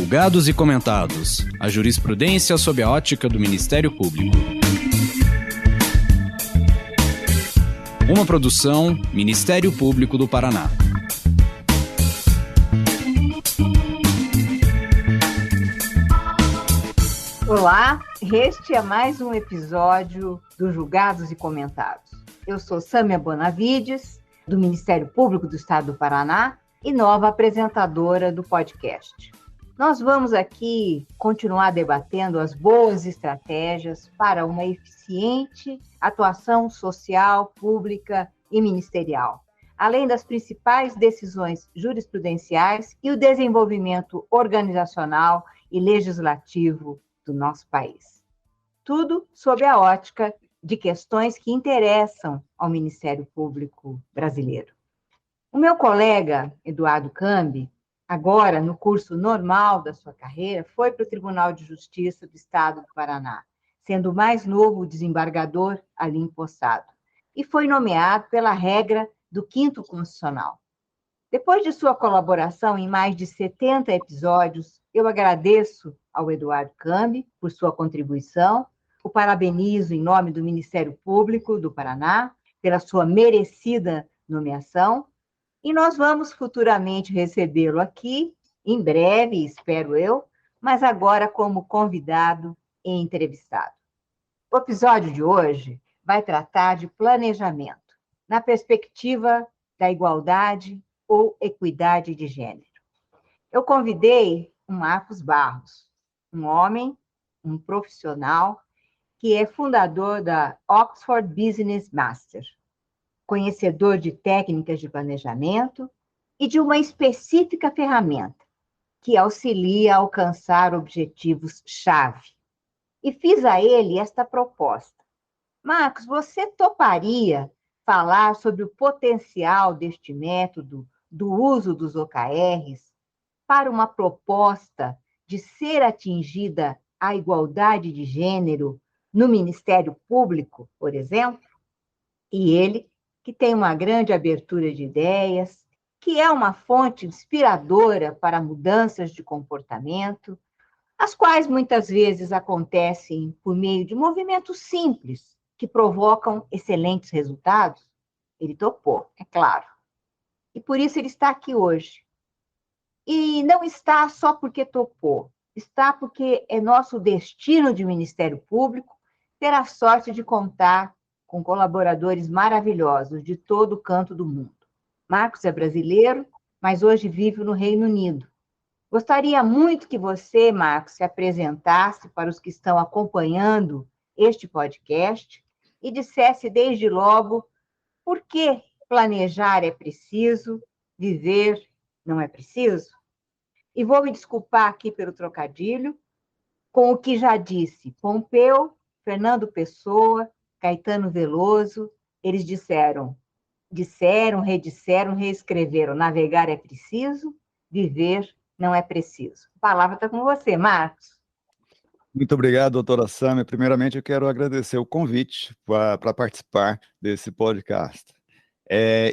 Julgados e comentados. A jurisprudência sob a ótica do Ministério Público. Uma produção Ministério Público do Paraná. Olá, este é mais um episódio do Julgados e Comentados. Eu sou Sâmia Bonavides, do Ministério Público do Estado do Paraná e nova apresentadora do podcast. Nós vamos aqui continuar debatendo as boas estratégias para uma eficiente atuação social, pública e ministerial, além das principais decisões jurisprudenciais e o desenvolvimento organizacional e legislativo do nosso país. Tudo sob a ótica de questões que interessam ao Ministério Público brasileiro. O meu colega, Eduardo Cambi, agora no curso normal da sua carreira, foi para o Tribunal de Justiça do Estado do Paraná, sendo o mais novo desembargador ali empossado, e foi nomeado pela regra do 5º Constitucional. Depois de sua colaboração em mais de 70 episódios, eu agradeço ao Eduardo Cambi por sua contribuição, o parabenizo em nome do Ministério Público do Paraná pela sua merecida nomeação, e nós vamos futuramente recebê-lo aqui, em breve, espero eu, mas agora como convidado e entrevistado. O episódio de hoje vai tratar de planejamento, na perspectiva da igualdade ou equidade de gênero. Eu convidei o Marcos Barros, um homem, um profissional, que é fundador da Oxford Business Master, conhecedor de técnicas de planejamento e de uma específica ferramenta que auxilia a alcançar objetivos-chave. E fiz a ele esta proposta. Marcos, você toparia falar sobre o potencial deste método, do uso dos OKRs, para uma proposta de ser atingida a igualdade de gênero no Ministério Público, por exemplo? E ele, que tem uma grande abertura de ideias, que é uma fonte inspiradora para mudanças de comportamento, as quais muitas vezes acontecem por meio de movimentos simples, que provocam excelentes resultados, ele topou, é claro. E por isso ele está aqui hoje. E não está só porque topou, está porque é nosso destino de Ministério Público ter a sorte de contar com colaboradores maravilhosos de todo o canto do mundo. Marcos é brasileiro, mas hoje vive no Reino Unido. Gostaria muito que você, Marcos, se apresentasse para os que estão acompanhando este podcast e dissesse desde logo por que planejar é preciso, viver não é preciso. E vou me desculpar aqui pelo trocadilho, com o que já disse Pompeu, Fernando Pessoa, Caetano Veloso, eles disseram, redisseram, reescreveram, navegar é preciso, viver não é preciso. A palavra está com você, Marcos. Muito obrigado, doutora Sâmia. Primeiramente, eu quero agradecer o convite para participar desse podcast.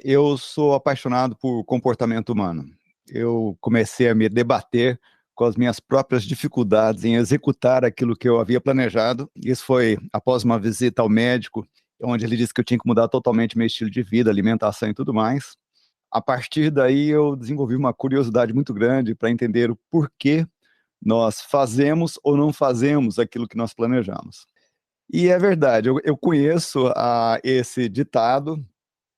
Eu sou apaixonado por comportamento humano. Eu comecei a me debater com as minhas próprias dificuldades em executar aquilo que eu havia planejado. Isso foi após uma visita ao médico, onde ele disse que eu tinha que mudar totalmente meu estilo de vida, alimentação e tudo mais. A partir daí, eu desenvolvi uma curiosidade muito grande para entender o porquê nós fazemos ou não fazemos aquilo que nós planejamos. E é verdade, eu conheço esse ditado,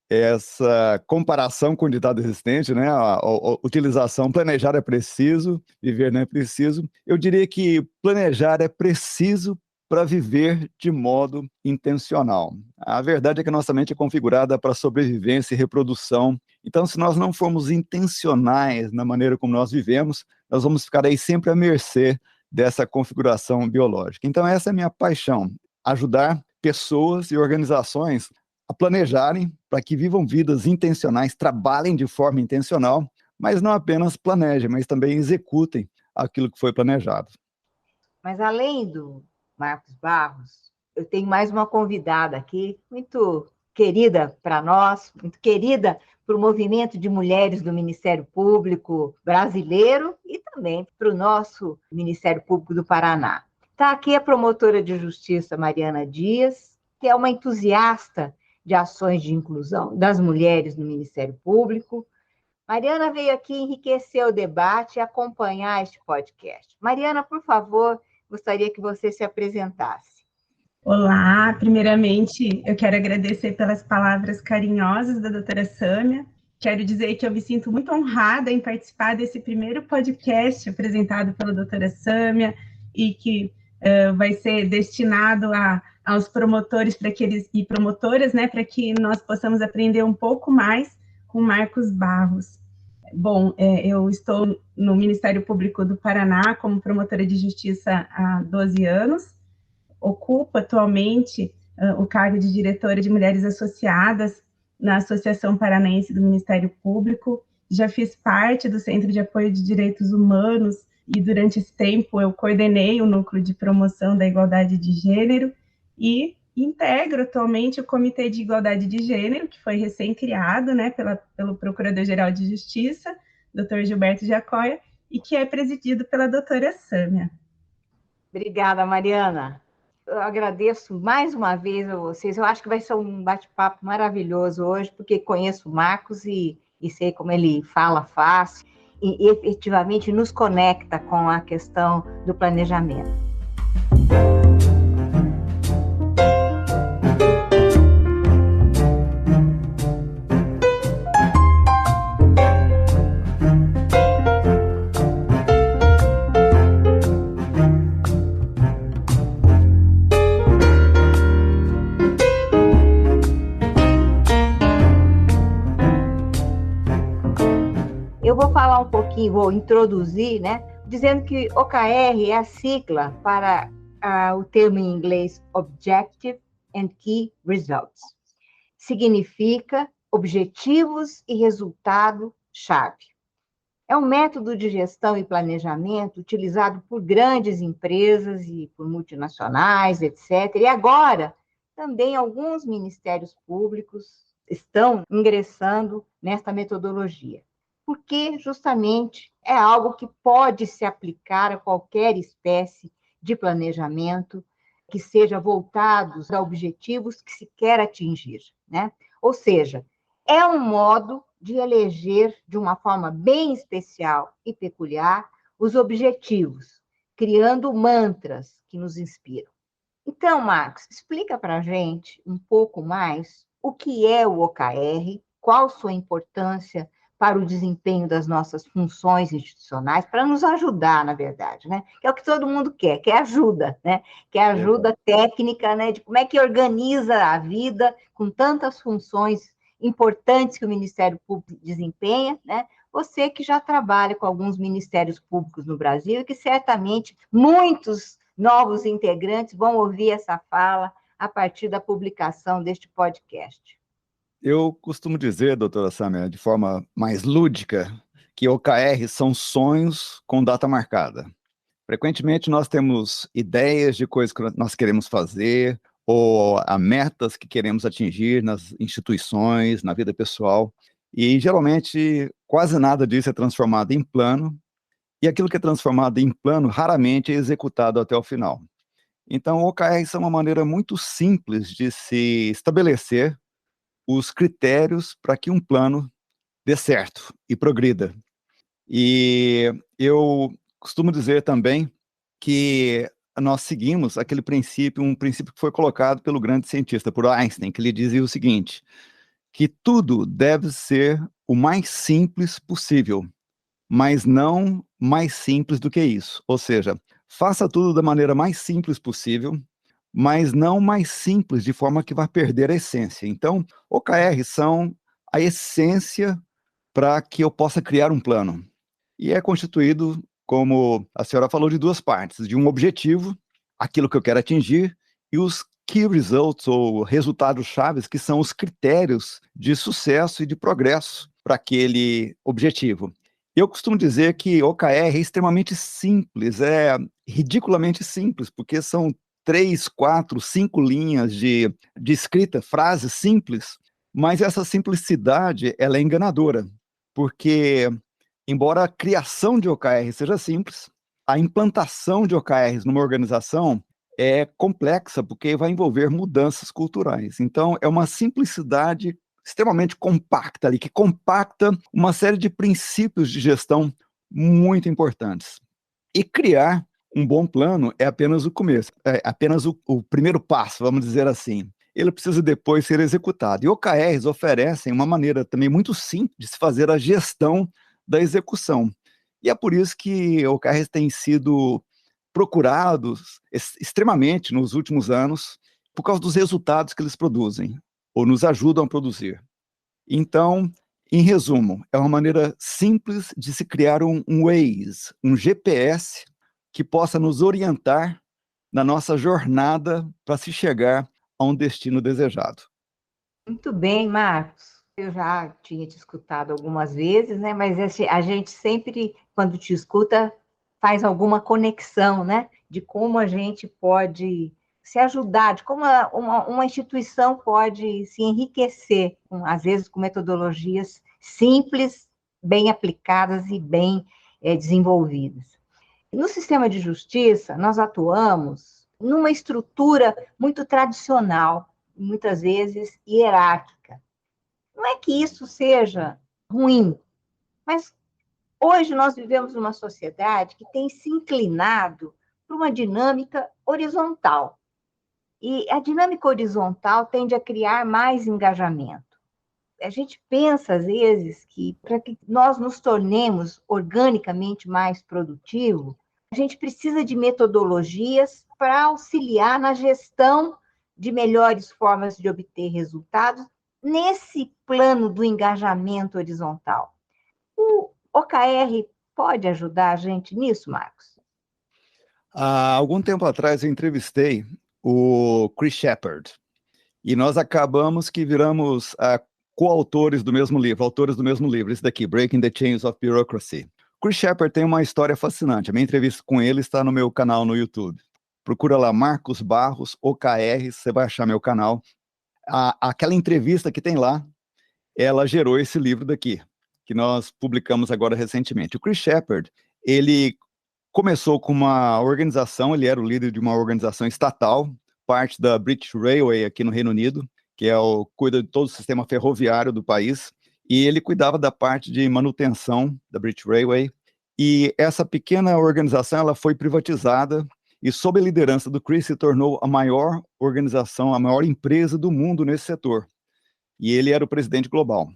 essa comparação com o ditado existente, né? A utilização, planejar é preciso, viver não é preciso. Eu diria que planejar é preciso para viver de modo intencional. A verdade é que a nossa mente é configurada para sobrevivência e reprodução. Então, se nós não formos intencionais na maneira como nós vivemos, nós vamos ficar aí sempre à mercê dessa configuração biológica. Então, essa é a minha paixão, ajudar pessoas e organizações a planejarem para que vivam vidas intencionais, trabalhem de forma intencional, mas não apenas planejem, mas também executem aquilo que foi planejado. Mas além do Marcos Barros, eu tenho mais uma convidada aqui, muito querida para nós, muito querida para o movimento de mulheres do Ministério Público brasileiro e também também para o nosso Ministério Público do Paraná. Está aqui a promotora de justiça Mariana Dias, que é uma entusiasta de ações de inclusão das mulheres no Ministério Público. Mariana veio aqui enriquecer o debate e acompanhar este podcast. Mariana, por favor, gostaria que você se apresentasse. Olá, primeiramente eu quero agradecer pelas palavras carinhosas da doutora Sâmia. Quero dizer que eu me sinto muito honrada em participar desse primeiro podcast apresentado pela doutora Sâmia e que vai ser destinado aos promotores e promotoras, né, para que nós possamos aprender um pouco mais com Marcos Barros. Bom, eu estou no Ministério Público do Paraná como promotora de justiça há 12 anos, ocupo atualmente o cargo de diretora de Mulheres Associadas na Associação Paranaense do Ministério Público, já fiz parte do Centro de Apoio de Direitos Humanos e durante esse tempo eu coordenei o Núcleo de Promoção da Igualdade de Gênero e integro atualmente o Comitê de Igualdade de Gênero, que foi recém-criado, né, pelo Procurador-Geral de Justiça, Dr. Gilberto Giacoia, e que é presidido pela doutora Sâmia. Obrigada, Mariana. Eu agradeço mais uma vez a vocês. Eu acho que vai ser um bate-papo maravilhoso hoje, porque conheço o Marcos e sei como ele fala fácil e efetivamente nos conecta com a questão do planejamento. Eu vou falar um pouquinho, vou introduzir, né, dizendo que OKR é a sigla para o termo em inglês Objective and Key Results. Significa objetivos e resultado-chave. É um método de gestão e planejamento utilizado por grandes empresas e por multinacionais, etc. E agora, também alguns ministérios públicos estão ingressando nesta metodologia, porque justamente é algo que pode se aplicar a qualquer espécie de planejamento que seja voltado a objetivos que se quer atingir, né? Ou seja, é um modo de eleger de uma forma bem especial e peculiar os objetivos, criando mantras que nos inspiram. Então, Marcos, explica para a gente um pouco mais o que é o OKR, qual sua importância para o desempenho das nossas funções institucionais, para nos ajudar, na verdade, né? Que é o que todo mundo quer ajuda, né? Que é ajuda técnica, né? De como é que organiza a vida com tantas funções importantes que o Ministério Público desempenha, né? Você que já trabalha com alguns ministérios públicos no Brasil e que certamente muitos novos integrantes vão ouvir essa fala a partir da publicação deste podcast. Eu costumo dizer, doutora Sâmia, de forma mais lúdica, que OKR são sonhos com data marcada. Frequentemente nós temos ideias de coisas que nós queremos fazer, ou metas que queremos atingir nas instituições, na vida pessoal, e geralmente quase nada disso é transformado em plano, e aquilo que é transformado em plano raramente é executado até o final. Então, OKRs são uma maneira muito simples de se estabelecer os critérios para que um plano dê certo e progrida. E eu costumo dizer também que nós seguimos aquele princípio, um princípio que foi colocado pelo grande cientista, por Einstein, que ele dizia o seguinte, que tudo deve ser o mais simples possível, mas não mais simples do que isso. Ou seja, faça tudo da maneira mais simples possível, mas não mais simples, de forma que vai perder a essência. Então, OKRs são a essência para que eu possa criar um plano. E é constituído, como a senhora falou, de duas partes, de um objetivo, aquilo que eu quero atingir, e os key results, ou resultados-chave, que são os critérios de sucesso e de progresso para aquele objetivo. Eu costumo dizer que OKR é extremamente simples, é ridiculamente simples, porque são 3, 4, 5 linhas de escrita, frases simples, mas essa simplicidade ela é enganadora, porque embora a criação de OKRs seja simples, a implantação de OKRs numa organização é complexa, porque vai envolver mudanças culturais. Então, é uma simplicidade extremamente compacta ali, que compacta uma série de princípios de gestão muito importantes. E criar um bom plano é apenas o começo, é apenas o primeiro passo, vamos dizer assim. Ele precisa depois ser executado. E OKRs oferecem uma maneira também muito simples de se fazer a gestão da execução. E é por isso que OKRs têm sido procurados extremamente nos últimos anos, por causa dos resultados que eles produzem, ou nos ajudam a produzir. Então, em resumo, é uma maneira simples de se criar um Waze, um GPS, que possa nos orientar na nossa jornada para se chegar a um destino desejado. Muito bem, Marcos. Eu já tinha te escutado algumas vezes, né? Mas a gente sempre, quando te escuta, faz alguma conexão, né? De como a gente pode se ajudar, de como uma instituição pode se enriquecer, às vezes com metodologias simples, bem aplicadas e bem desenvolvidas. No sistema de justiça, nós atuamos numa estrutura muito tradicional, muitas vezes hierárquica. Não é que isso seja ruim, mas hoje nós vivemos numa sociedade que tem se inclinado para uma dinâmica horizontal. E a dinâmica horizontal tende a criar mais engajamento. A gente pensa, às vezes, que para que nós nos tornemos organicamente mais produtivos, a gente precisa de metodologias para auxiliar na gestão de melhores formas de obter resultados nesse plano do engajamento horizontal. O OKR pode ajudar a gente nisso, Marcos? Há algum tempo atrás eu entrevistei o Chris Shepard, e nós acabamos que viramos coautores do mesmo livro, autores do mesmo livro, esse daqui, Breaking the Chains of Bureaucracy. Chris Shepard tem uma história fascinante. A minha entrevista com ele está no meu canal no YouTube. Procura lá, Marcos Barros, OKR, você vai achar meu canal. Aquela entrevista que tem lá, ela gerou esse livro daqui, que nós publicamos agora recentemente. O Chris Shepard, ele começou com uma organização, ele era o líder de uma organização estatal, parte da British Railway aqui no Reino Unido, que cuida de todo o sistema ferroviário do país, e ele cuidava da parte de manutenção da British Railway, e essa pequena organização ela foi privatizada, e sob a liderança do Chris se tornou a maior organização, a maior empresa do mundo nesse setor, e ele era o presidente global.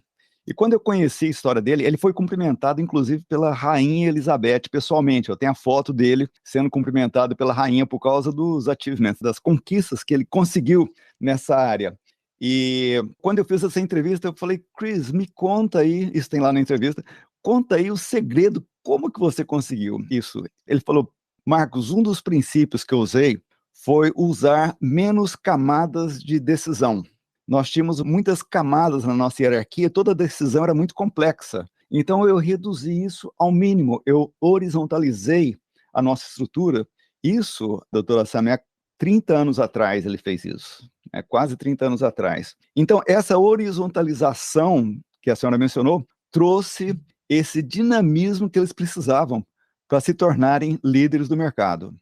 E quando eu conheci a história dele, ele foi cumprimentado, inclusive, pela Rainha Elizabeth pessoalmente. Eu tenho a foto dele sendo cumprimentado pela Rainha por causa dos achievements, das conquistas que ele conseguiu nessa área. E quando eu fiz essa entrevista, eu falei, Chris, me conta aí, isso tem lá na entrevista, conta aí o segredo, como que você conseguiu isso? Ele falou, Marcos, um dos princípios que eu usei foi usar menos camadas de decisão. Nós tínhamos muitas camadas na nossa hierarquia, toda decisão era muito complexa. Então, eu reduzi isso ao mínimo, eu horizontalizei a nossa estrutura. Isso, doutora Samia, 30 anos atrás ele fez isso, quase 30 anos atrás. Então, essa horizontalização que a senhora mencionou, trouxe esse dinamismo que eles precisavam para se tornarem líderes do mercado.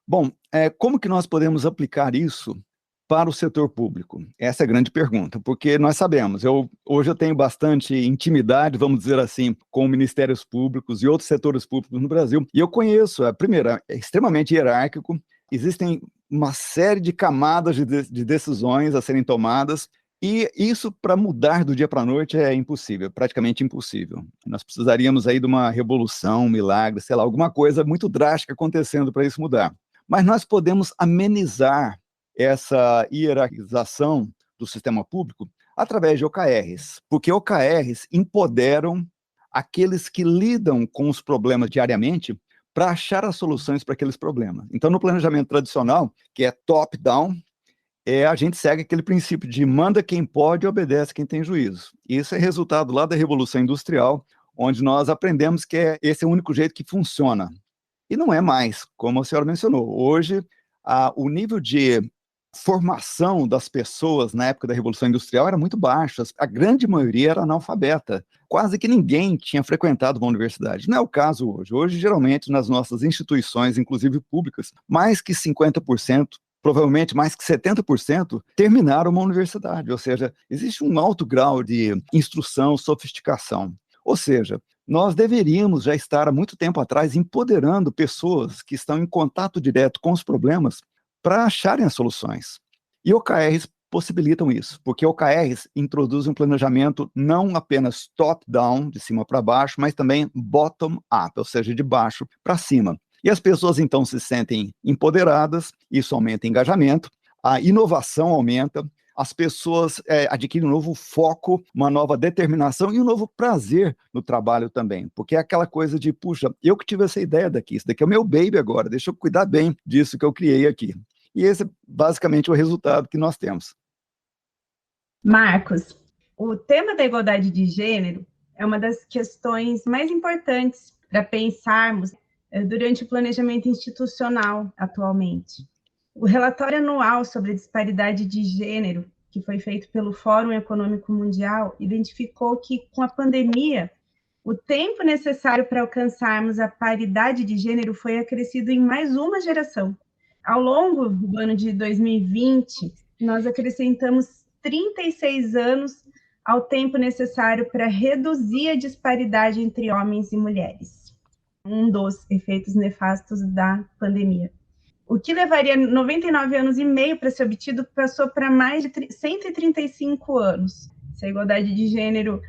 Bom, como que nós podemos aplicar isso para o setor público? Essa é a grande pergunta, porque nós sabemos, hoje eu tenho bastante intimidade, vamos dizer assim, com ministérios públicos e outros setores públicos no Brasil, e eu conheço, primeiro, é extremamente hierárquico, existem uma série de camadas de decisões a serem tomadas, e isso, para mudar do dia para a noite, é impossível, praticamente impossível. Nós precisaríamos aí de uma revolução, um milagre, sei lá, alguma coisa muito drástica acontecendo para isso mudar. Mas nós podemos amenizar essa hierarquização do sistema público através de OKRs, porque OKRs empoderam aqueles que lidam com os problemas diariamente para achar as soluções para aqueles problemas. Então, no planejamento tradicional, que é top-down, a gente segue aquele princípio de manda quem pode e obedece quem tem juízo. Isso é resultado lá da Revolução Industrial, onde nós aprendemos que esse é o único jeito que funciona. E não é mais, como a senhora mencionou. Hoje, o nível de formação das pessoas na época da Revolução Industrial era muito baixa. A grande maioria era analfabeta. Quase que ninguém tinha frequentado uma universidade. Não é o caso hoje. Hoje, geralmente, nas nossas instituições, inclusive públicas, mais que 50%, provavelmente mais que 70%, terminaram uma universidade. Ou seja, existe um alto grau de instrução, sofisticação. Ou seja, nós deveríamos já estar há muito tempo atrás empoderando pessoas que estão em contato direto com os problemas para acharem as soluções. E OKRs possibilitam isso, porque OKRs introduzem um planejamento não apenas top-down, de cima para baixo, mas também bottom-up, ou seja, de baixo para cima. E as pessoas então se sentem empoderadas, isso aumenta o engajamento, a inovação aumenta, as pessoas adquirem um novo foco, uma nova determinação e um novo prazer no trabalho também, porque é aquela coisa de, puxa, eu que tive essa ideia daqui, isso daqui é o meu baby agora, deixa eu cuidar bem disso que eu criei aqui. E esse é basicamente o resultado que nós temos. Marcos, o tema da igualdade de gênero é uma das questões mais importantes para pensarmos durante o planejamento institucional atualmente. O relatório anual sobre a disparidade de gênero, que foi feito pelo Fórum Econômico Mundial, identificou que, com a pandemia, o tempo necessário para alcançarmos a paridade de gênero foi acrescido em mais uma geração. Ao longo do ano de 2020, nós acrescentamos 36 anos ao tempo necessário para reduzir a disparidade entre homens e mulheres, um dos efeitos nefastos da pandemia. O que levaria 99 anos e meio para ser obtido passou para mais de 135 anos. Se a igualdade de gênero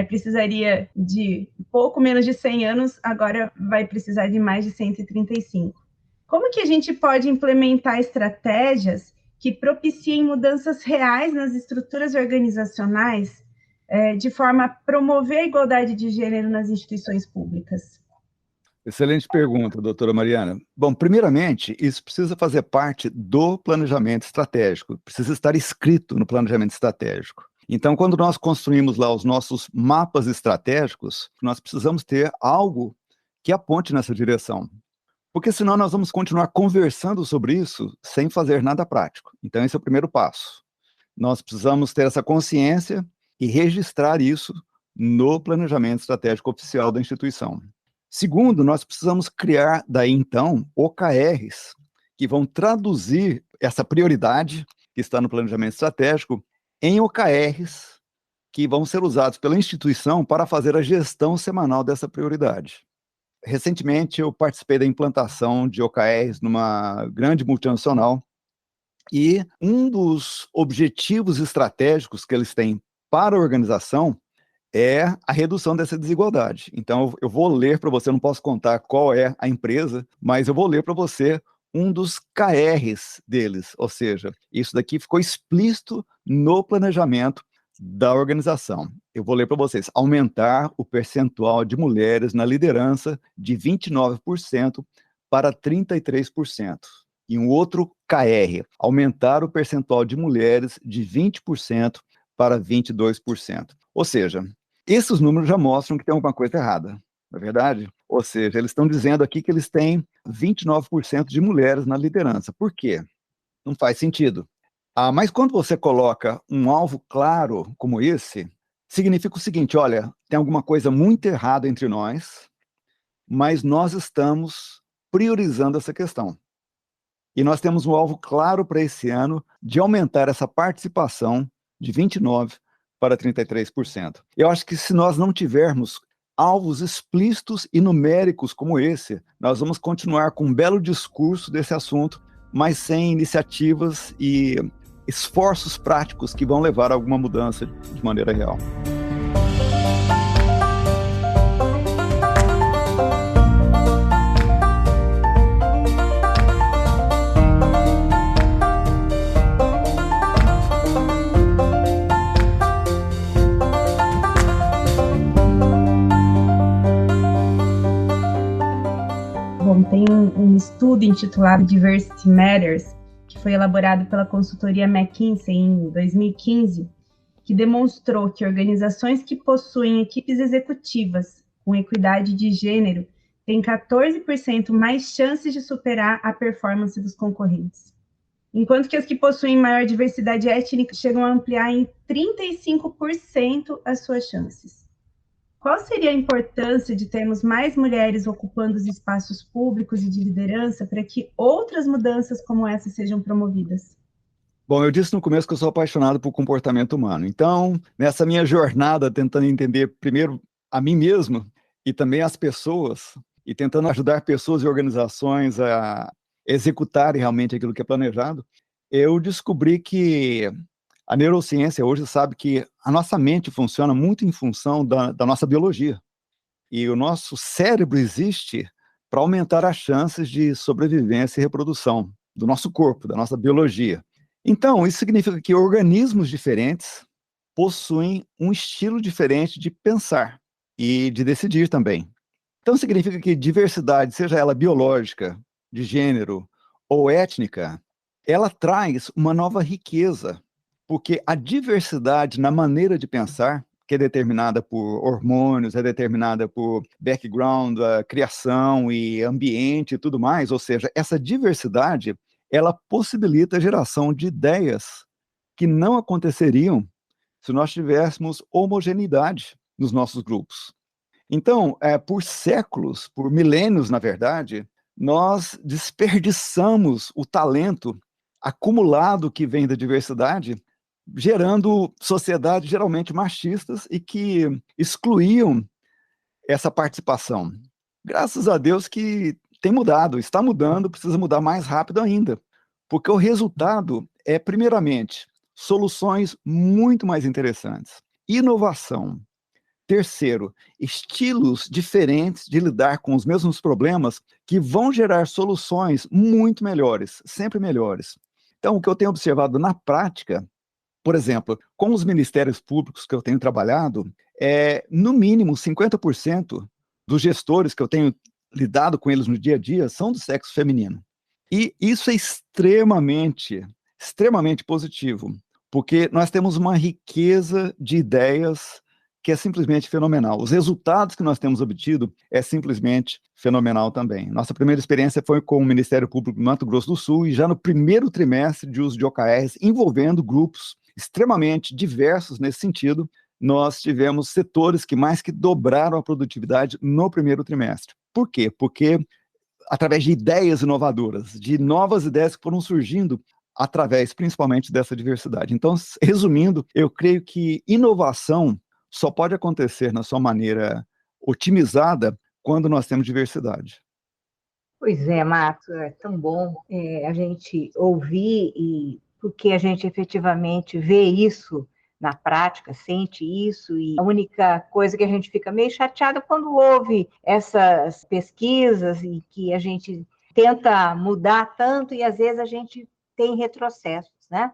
precisaria de pouco menos de 100 anos, agora vai precisar de mais de 135. Como que a gente pode implementar estratégias que propiciem mudanças reais nas estruturas organizacionais de forma a promover a igualdade de gênero nas instituições públicas? Excelente pergunta, doutora Mariana. Bom, primeiramente, isso precisa fazer parte do planejamento estratégico, precisa estar escrito no planejamento estratégico. Então, quando nós construímos lá os nossos mapas estratégicos, nós precisamos ter algo que aponte nessa direção. Porque senão nós vamos continuar conversando sobre isso sem fazer nada prático. Então, esse é o primeiro passo. Nós precisamos ter essa consciência e registrar isso no planejamento estratégico oficial da instituição. Segundo, nós precisamos criar, daí então, OKRs, que vão traduzir essa prioridade que está no planejamento estratégico em OKRs que vão ser usados pela instituição para fazer a gestão semanal dessa prioridade. Recentemente, eu participei da implantação de OKRs numa grande multinacional e um dos objetivos estratégicos que eles têm para a organização é a redução dessa desigualdade. Então, eu vou ler para você, eu não posso contar qual é a empresa, mas eu vou ler para você um dos KRs deles, ou seja, isso daqui ficou explícito no planejamento da organização. Eu vou ler para vocês. Aumentar o percentual de mulheres na liderança de 29% para 33%. E um outro KR, aumentar o percentual de mulheres de 20% para 22%. Ou seja, esses números já mostram que tem alguma coisa errada, não é verdade? Ou seja, eles estão dizendo aqui que eles têm 29% de mulheres na liderança. Por quê? Não faz sentido. Mas quando você coloca um alvo claro como esse, significa o seguinte, olha, tem alguma coisa muito errada entre nós, mas nós estamos priorizando essa questão. E nós temos um alvo claro para esse ano de aumentar essa participação de 29% para 33%. Eu acho que se nós não tivermos alvos explícitos e numéricos como esse, nós vamos continuar com um belo discurso desse assunto, mas sem iniciativas e esforços práticos que vão levar a alguma mudança de maneira real. Bom, tem um estudo intitulado Diversity Matters, que foi elaborado pela consultoria McKinsey em 2015, que demonstrou que organizações que possuem equipes executivas com equidade de gênero têm 14% mais chances de superar a performance dos concorrentes. enquanto que as que possuem maior diversidade étnica chegam a ampliar em 35% as suas chances. Qual seria a importância de termos mais mulheres ocupando os espaços públicos e de liderança para que outras mudanças como essa sejam promovidas? Bom, eu disse no começo que eu sou apaixonado por comportamento humano. Então, nessa minha jornada, tentando entender primeiro a mim mesmo e também as pessoas, e tentando ajudar pessoas e organizações a executarem realmente aquilo que é planejado, eu descobri que a neurociência hoje sabe que a nossa mente funciona muito em função da nossa biologia. E o nosso cérebro existe para aumentar as chances de sobrevivência e reprodução do nosso corpo, da nossa biologia. Então, isso significa que organismos diferentes possuem um estilo diferente de pensar e de decidir também. Então, significa que diversidade, seja ela biológica, de gênero ou étnica, ela traz uma nova riqueza, porque a diversidade na maneira de pensar, que é determinada por hormônios, é determinada por background, criação e ambiente e tudo mais, ou seja, essa diversidade, ela possibilita a geração de ideias que não aconteceriam se nós tivéssemos homogeneidade nos nossos grupos. Então, por séculos, por milênios, na verdade, nós desperdiçamos o talento acumulado que vem da diversidade, gerando sociedades geralmente machistas e que excluíam essa participação. Graças a Deus que tem mudado, está mudando, precisa mudar mais rápido ainda, porque o resultado é, primeiramente, soluções muito mais interessantes, inovação. Terceiro, estilos diferentes de lidar com os mesmos problemas que vão gerar soluções muito melhores, sempre melhores. Então, o que eu tenho observado na prática, por exemplo, com os ministérios públicos que eu tenho trabalhado, no mínimo 50% dos gestores que eu tenho lidado com eles no dia a dia são do sexo feminino. E isso é extremamente positivo, porque nós temos uma riqueza de ideias que é simplesmente fenomenal. Os resultados que nós temos obtido é simplesmente fenomenal também. Nossa primeira experiência foi com o Ministério Público do Mato Grosso do Sul, e já no primeiro trimestre de uso de OKRs, envolvendo grupos extremamente diversos nesse sentido, nós tivemos setores que mais que dobraram a produtividade no primeiro trimestre. Por quê? Porque através de ideias inovadoras, de novas ideias que foram surgindo através, principalmente, dessa diversidade. Então, resumindo, eu creio que inovação só pode acontecer na sua maneira otimizada quando nós temos diversidade. Pois é, Marcos, é tão bom a gente ouvir, e porque a gente efetivamente vê isso na prática, sente isso, e a única coisa que a gente fica meio chateada quando ouve essas pesquisas e que a gente tenta mudar tanto e às vezes a gente tem retrocessos, né?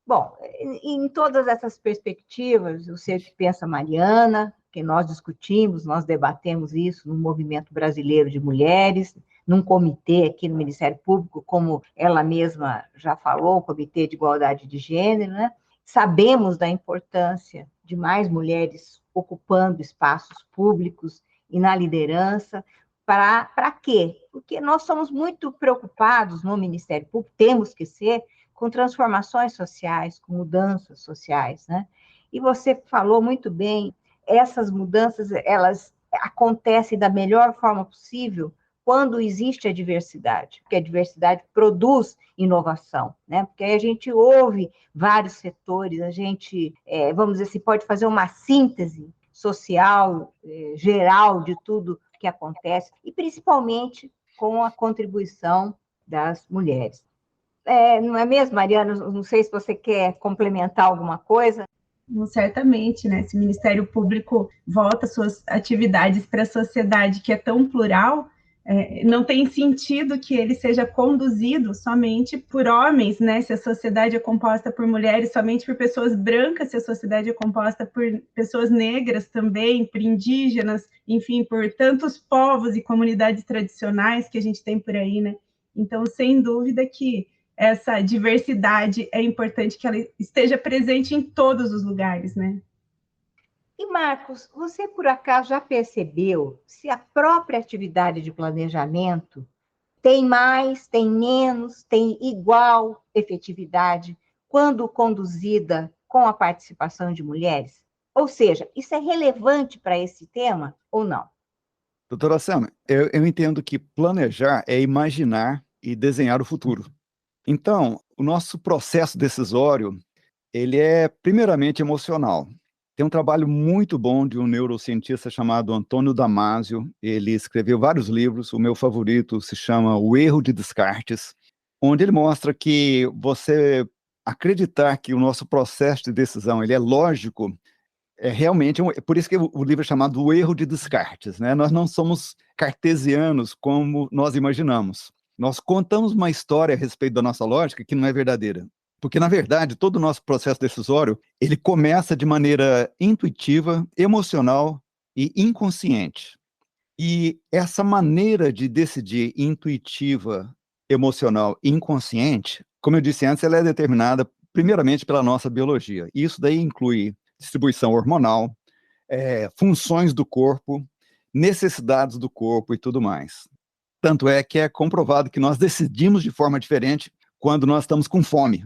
Bom, em todas essas perspectivas, eu sei o que pensa a Mariana, que nós discutimos, nós debatemos isso no Movimento Brasileiro de Mulheres, num comitê aqui no Ministério Público, como ela mesma já falou, o Comitê de Igualdade de Gênero, né? Sabemos da importância de mais mulheres ocupando espaços públicos e na liderança. Para quê? Porque nós somos muito preocupados no Ministério Público, temos que ser, com transformações sociais, com mudanças sociais, né? E você falou muito bem, essas mudanças, elas acontecem da melhor forma possível quando existe a diversidade, porque a diversidade produz inovação, né? Porque aí a gente ouve vários setores, a gente, vamos dizer assim, pode fazer uma síntese social, geral de tudo que acontece, e principalmente com a contribuição das mulheres. Não é mesmo, Mariana? Não sei se você quer complementar alguma coisa. Certamente, né? Se o Ministério Público volta suas atividades para a sociedade que é tão plural, não tem sentido que ele seja conduzido somente por homens, né? Se a sociedade é composta por mulheres, somente por pessoas brancas, se a sociedade é composta por pessoas negras também, por indígenas, enfim, por tantos povos e comunidades tradicionais que a gente tem por aí, né? Então, sem dúvida que essa diversidade é importante que ela esteja presente em todos os lugares, né? E, Marcos, você por acaso já percebeu se a própria atividade de planejamento tem mais, tem menos, tem igual efetividade quando conduzida com a participação de mulheres? Ou seja, isso é relevante para esse tema ou não? Doutora Sam, eu entendo que planejar é imaginar e desenhar o futuro. Então, o nosso processo decisório, ele é primeiramente emocional. Tem um trabalho muito bom de um neurocientista chamado Antônio Damasio. Ele escreveu vários livros, o meu favorito se chama O Erro de Descartes, onde ele mostra que você acreditar que o nosso processo de decisão ele é lógico, é realmente, por isso que o livro é chamado O Erro de Descartes, né? Nós não somos cartesianos como nós imaginamos. Nós contamos uma história a respeito da nossa lógica que não é verdadeira. Porque, na verdade, todo o nosso processo decisório, ele começa de maneira intuitiva, emocional e inconsciente. E essa maneira de decidir intuitiva, emocional e inconsciente, como eu disse antes, ela é determinada primeiramente pela nossa biologia. E isso daí inclui distribuição hormonal, funções do corpo, necessidades do corpo e tudo mais. Tanto é que é comprovado que nós decidimos de forma diferente quando nós estamos com fome.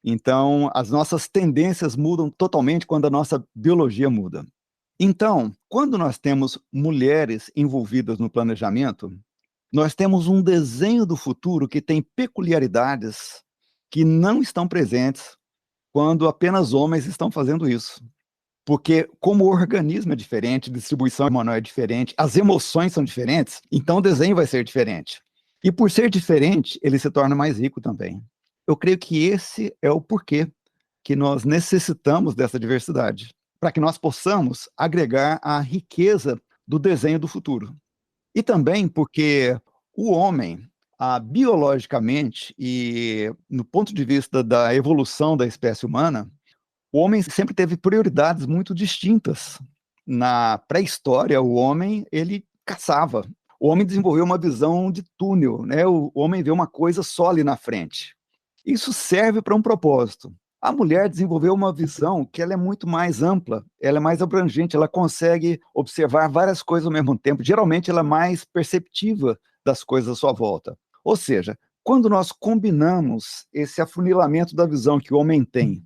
Então, as nossas tendências mudam totalmente quando a nossa biologia muda. Então, quando nós temos mulheres envolvidas no planejamento, nós temos um desenho do futuro que tem peculiaridades que não estão presentes quando apenas homens estão fazendo isso. Porque como o organismo é diferente, a distribuição hormonal é diferente, as emoções são diferentes, então o desenho vai ser diferente. E por ser diferente, ele se torna mais rico também. Eu creio que esse é o porquê que nós necessitamos dessa diversidade, para que nós possamos agregar a riqueza do desenho do futuro. E também porque o homem, biologicamente e no ponto de vista da evolução da espécie humana, o homem sempre teve prioridades muito distintas. Na pré-história, o homem, ele caçava. O homem desenvolveu uma visão de túnel, né? O homem vê uma coisa só ali na frente. Isso serve para um propósito. A mulher desenvolveu uma visão que ela é muito mais ampla, ela é mais abrangente, ela consegue observar várias coisas ao mesmo tempo. Geralmente, ela é mais perceptiva das coisas à sua volta. Ou seja, quando nós combinamos esse afunilamento da visão que o homem tem,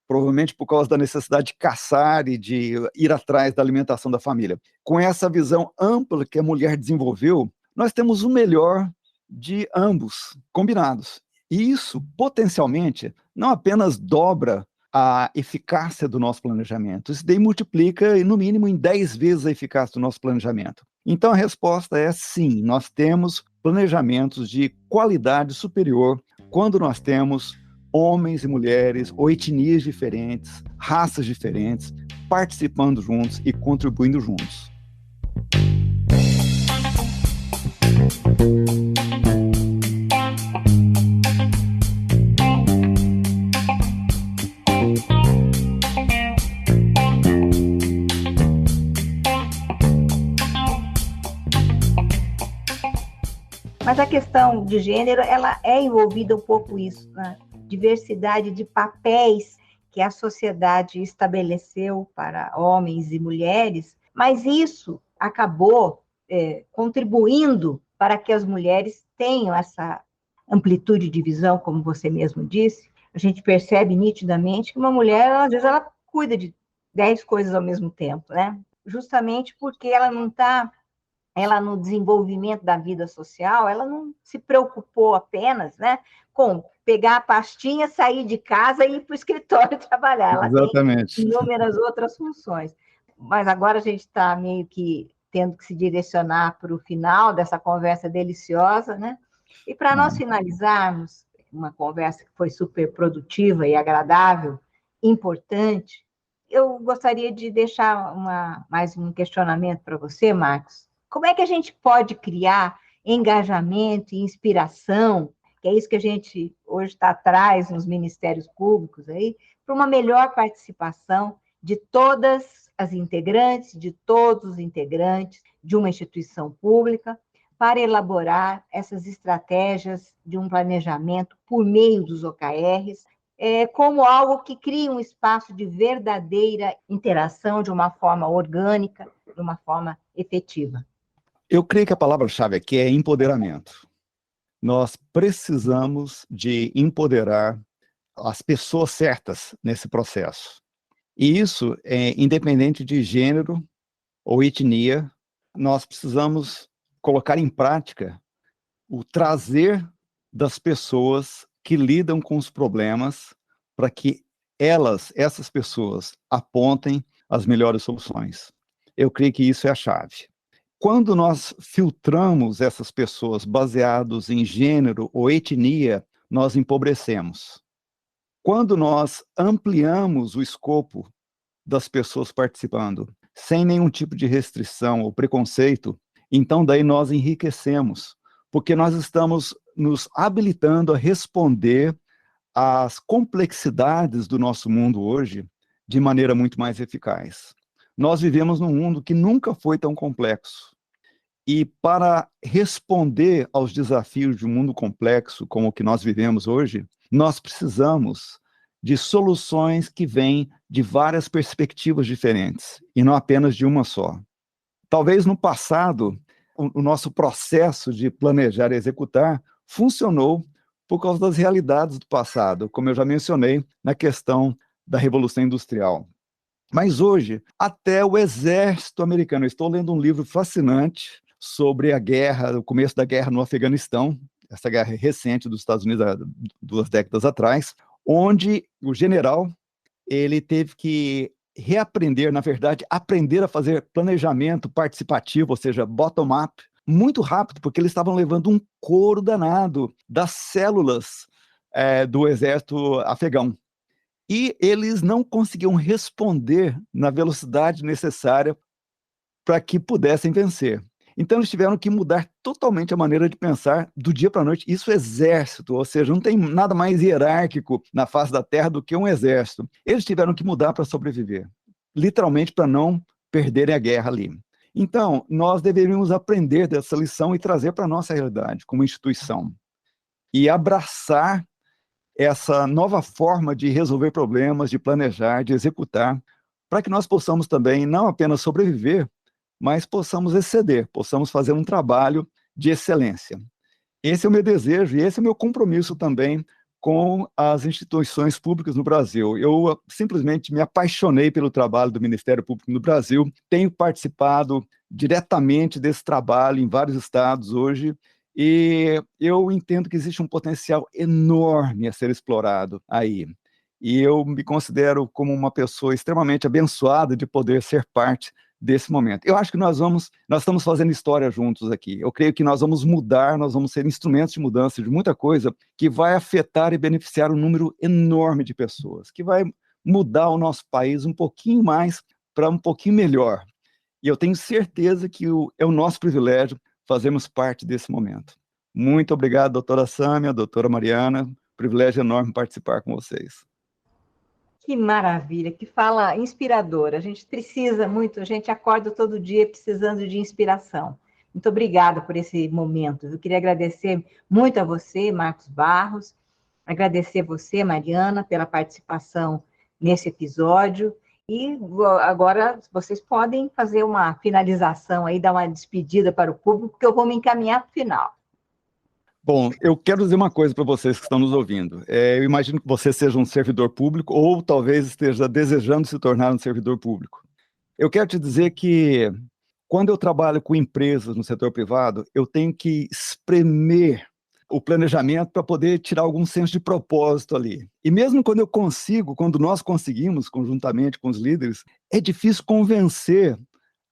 provavelmente por causa da necessidade de caçar e de ir atrás da alimentação da família, com essa visão ampla que a mulher desenvolveu, nós temos o melhor de ambos combinados. E isso, potencialmente, não apenas dobra a eficácia do nosso planejamento, isso daí multiplica, no mínimo, em 10 vezes a eficácia do nosso planejamento. Então, a resposta é sim, nós temos planejamentos de qualidade superior quando nós temos homens e mulheres, ou etnias diferentes, raças diferentes, participando juntos e contribuindo juntos. Mas a questão de gênero, ela é envolvida um pouco isso, né? Diversidade de papéis que a sociedade estabeleceu para homens e mulheres, mas isso acabou contribuindo para que as mulheres tenham essa amplitude de visão, como você mesmo disse. A gente percebe nitidamente que uma mulher, às vezes, ela cuida de 10 coisas ao mesmo tempo, né? Justamente porque ela não está... Ela, no desenvolvimento da vida social, ela não se preocupou apenas, né, com pegar a pastinha, sair de casa e ir para o escritório trabalhar. Ela Exatamente. tem inúmeras outras funções. Mas agora a gente está meio que tendo que se direcionar para o final dessa conversa deliciosa, né? E para nós finalizarmos, uma conversa que foi super produtiva e agradável, importante, eu gostaria de deixar mais um questionamento para você, Marcos. Como é que a gente pode criar engajamento e inspiração, que é isso que a gente hoje está atrás nos ministérios públicos, aí, para uma melhor participação de todas as integrantes, de todos os integrantes de uma instituição pública, para elaborar essas estratégias de um planejamento por meio dos OKRs, como algo que cria um espaço de verdadeira interação de uma forma orgânica, de uma forma efetiva? Eu creio que a palavra-chave aqui é empoderamento. nós precisamos de empoderar as pessoas certas nesse processo. E isso é independente de gênero ou etnia, nós precisamos colocar em prática o trazer das pessoas que lidam com os problemas para que essas pessoas, apontem as melhores soluções. Eu creio que isso é a chave. Quando nós filtramos essas pessoas baseados em gênero ou etnia, nós empobrecemos. Quando nós ampliamos o escopo das pessoas participando, sem nenhum tipo de restrição ou preconceito, então daí nós enriquecemos, porque nós estamos nos habilitando a responder às complexidades do nosso mundo hoje de maneira muito mais eficaz. Nós vivemos num mundo que nunca foi tão complexo. E para responder aos desafios de um mundo complexo como o que nós vivemos hoje, nós precisamos de soluções que vêm de várias perspectivas diferentes, e não apenas de uma só. Talvez no passado, o nosso processo de planejar e executar funcionou por causa das realidades do passado, como eu já mencionei na questão da Revolução Industrial. Mas hoje, até o exército americano, eu estou lendo um livro fascinante sobre a guerra, o começo da guerra no Afeganistão, essa guerra recente dos Estados Unidos, há 2 décadas atrás, onde o general, ele teve que reaprender, na verdade, aprender a fazer planejamento participativo, ou seja, bottom-up, muito rápido, porque eles estavam levando um couro danado das células do exército afegão. E eles não conseguiam responder na velocidade necessária para que pudessem vencer. Então, eles tiveram que mudar totalmente a maneira de pensar do dia para a noite. Isso é exército, ou seja, não tem nada mais hierárquico na face da terra do que um exército. Eles tiveram que mudar para sobreviver, literalmente para não perderem a guerra ali. Então, nós deveríamos aprender dessa lição e trazer para a nossa realidade, como instituição, e abraçar essa nova forma de resolver problemas, de planejar, de executar, para que nós possamos também não apenas sobreviver, mas possamos exceder, possamos fazer um trabalho de excelência. Esse é o meu desejo e esse é o meu compromisso também com as instituições públicas no Brasil. Eu simplesmente me apaixonei pelo trabalho do Ministério Público no Brasil, tenho participado diretamente desse trabalho em vários estados hoje, e eu entendo que existe um potencial enorme a ser explorado aí. E eu me considero como uma pessoa extremamente abençoada de poder ser parte desse momento. Eu acho que nós estamos fazendo história juntos aqui. Eu creio que nós vamos mudar, nós vamos ser instrumentos de mudança de muita coisa que vai afetar e beneficiar um número enorme de pessoas, que vai mudar o nosso país um pouquinho mais para um pouquinho melhor. E eu tenho certeza que é o nosso privilégio fazermos parte desse momento. Muito obrigado, doutora Sâmia, doutora Mariana. Privilégio enorme participar com vocês. Que maravilha, que fala inspiradora. A gente precisa muito, a gente acorda todo dia precisando de inspiração. Muito obrigada por esse momento. Eu queria agradecer muito a você, Marcos Barros, agradecer você, Mariana, pela participação nesse episódio. E agora vocês podem fazer uma finalização aí, dar uma despedida para o público, porque eu vou me encaminhar para o final. Bom, eu quero dizer uma coisa para vocês que estão nos ouvindo. Eu imagino que você seja um servidor público ou talvez esteja desejando se tornar um servidor público. Eu quero te dizer que quando eu trabalho com empresas no setor privado, eu tenho que espremer o planejamento para poder tirar algum senso de propósito ali. E mesmo quando nós conseguimos, conjuntamente com os líderes, é difícil convencer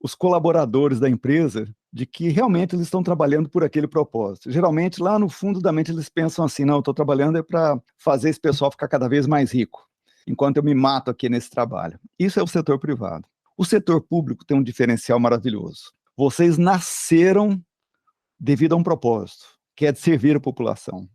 os colaboradores da empresa de que realmente eles estão trabalhando por aquele propósito. Geralmente, lá no fundo da mente, eles pensam assim, não, eu estou trabalhando para fazer esse pessoal ficar cada vez mais rico, enquanto eu me mato aqui nesse trabalho. Isso é o setor privado. O setor público tem um diferencial maravilhoso. Vocês nasceram devido a um propósito, que é de servir a população.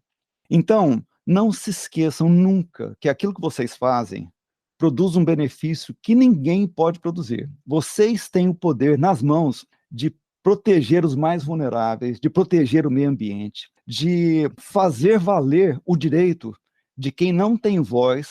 Então, não se esqueçam nunca que aquilo que vocês fazem produz um benefício que ninguém pode produzir. Vocês têm o poder nas mãos de proteger os mais vulneráveis, de proteger o meio ambiente, de fazer valer o direito de quem não tem voz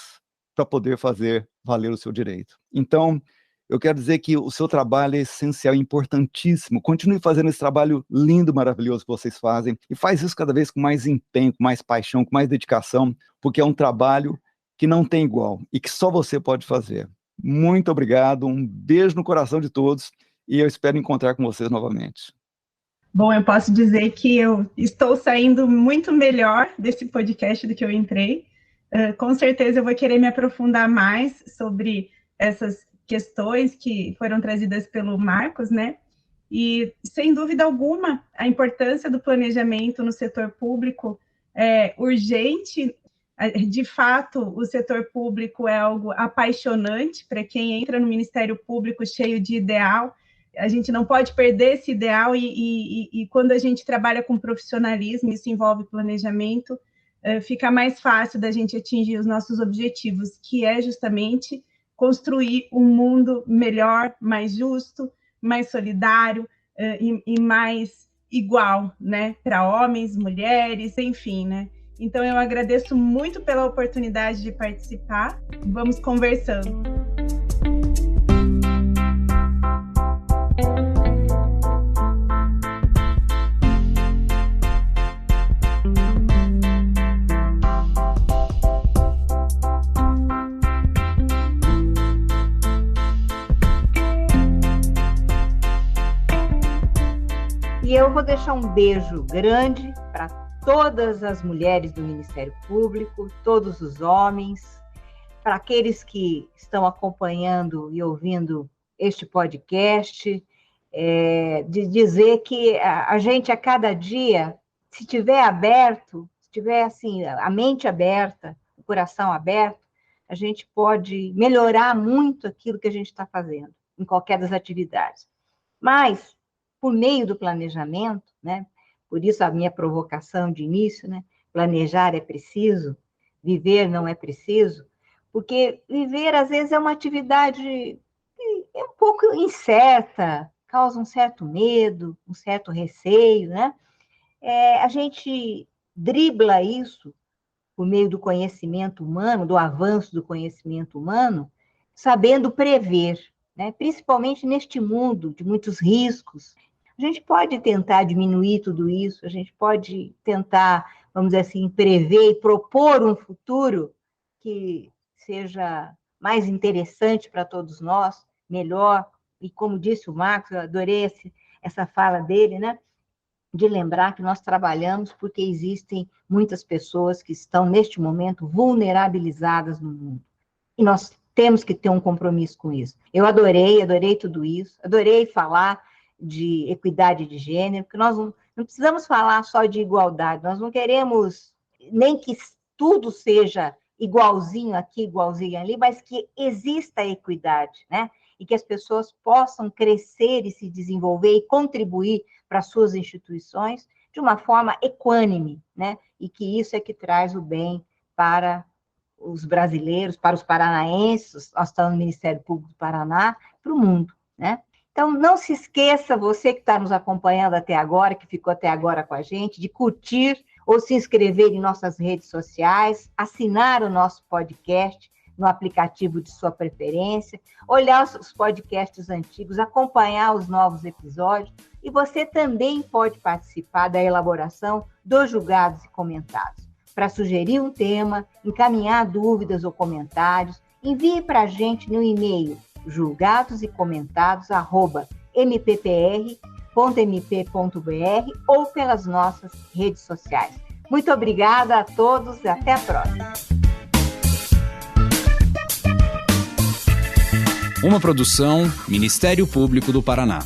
para poder fazer valer o seu direito. Então, eu quero dizer que o seu trabalho é essencial, importantíssimo. Continue fazendo esse trabalho lindo, maravilhoso que vocês fazem, e faz isso cada vez com mais empenho, com mais paixão, com mais dedicação, porque é um trabalho que não tem igual e que só você pode fazer. Muito obrigado, um beijo no coração de todos e eu espero encontrar com vocês novamente. Bom, eu posso dizer que eu estou saindo muito melhor desse podcast do que eu entrei. Com certeza eu vou querer me aprofundar mais sobre essas questões que foram trazidas pelo Marcos, né? E, sem dúvida alguma, a importância do planejamento no setor público é urgente. De fato, o setor público é algo apaixonante para quem entra no Ministério Público cheio de ideal. A gente não pode perder esse ideal e quando a gente trabalha com profissionalismo, isso envolve planejamento, fica mais fácil da gente atingir os nossos objetivos, que é justamente construir um mundo melhor, mais justo, mais solidário e mais igual, né, para homens, mulheres, enfim, né? Então, eu agradeço muito pela oportunidade de participar. Vamos conversando. E eu vou deixar um beijo grande para todas as mulheres do Ministério Público, todos os homens, para aqueles que estão acompanhando e ouvindo este podcast, de dizer que a gente a cada dia, se tiver aberto, se tiver assim, a mente aberta, o coração aberto, a gente pode melhorar muito aquilo que a gente está fazendo, em qualquer das atividades. Mas, por meio do planejamento, né? Por isso a minha provocação de início, né? Planejar é preciso, viver não é preciso, porque viver, às vezes, é uma atividade um pouco incerta, causa um certo medo, um certo receio, né? A gente dribla isso por meio do conhecimento humano, do avanço do conhecimento humano, sabendo prever, né? Principalmente neste mundo de muitos riscos. A gente pode tentar diminuir tudo isso, a gente pode tentar, vamos dizer assim, prever e propor um futuro que seja mais interessante para todos nós, melhor. E como disse o Marcos, eu adorei essa fala dele, né? De lembrar que nós trabalhamos porque existem muitas pessoas que estão, neste momento, vulnerabilizadas no mundo. E nós temos que ter um compromisso com isso. Eu adorei tudo isso, adorei falar de equidade de gênero, porque nós não precisamos falar só de igualdade, nós não queremos nem que tudo seja igualzinho aqui, igualzinho ali, mas que exista equidade, né? E que as pessoas possam crescer e se desenvolver e contribuir para as suas instituições de uma forma equânime, né? E que isso é que traz o bem para os brasileiros, para os paranaenses, nós estamos no Ministério Público do Paraná, para o mundo, né? Então, não se esqueça, você que está nos acompanhando até agora, que ficou até agora com a gente, de curtir ou se inscrever em nossas redes sociais, assinar o nosso podcast no aplicativo de sua preferência, olhar os podcasts antigos, acompanhar os novos episódios, e você também pode participar da elaboração dos julgados e comentados. Para sugerir um tema, encaminhar dúvidas ou comentários, envie para a gente no e-mail julgadosecomentados@mppr.mp.br ou pelas nossas redes sociais. Muito obrigada a todos e até a próxima. Uma produção Ministério Público do Paraná.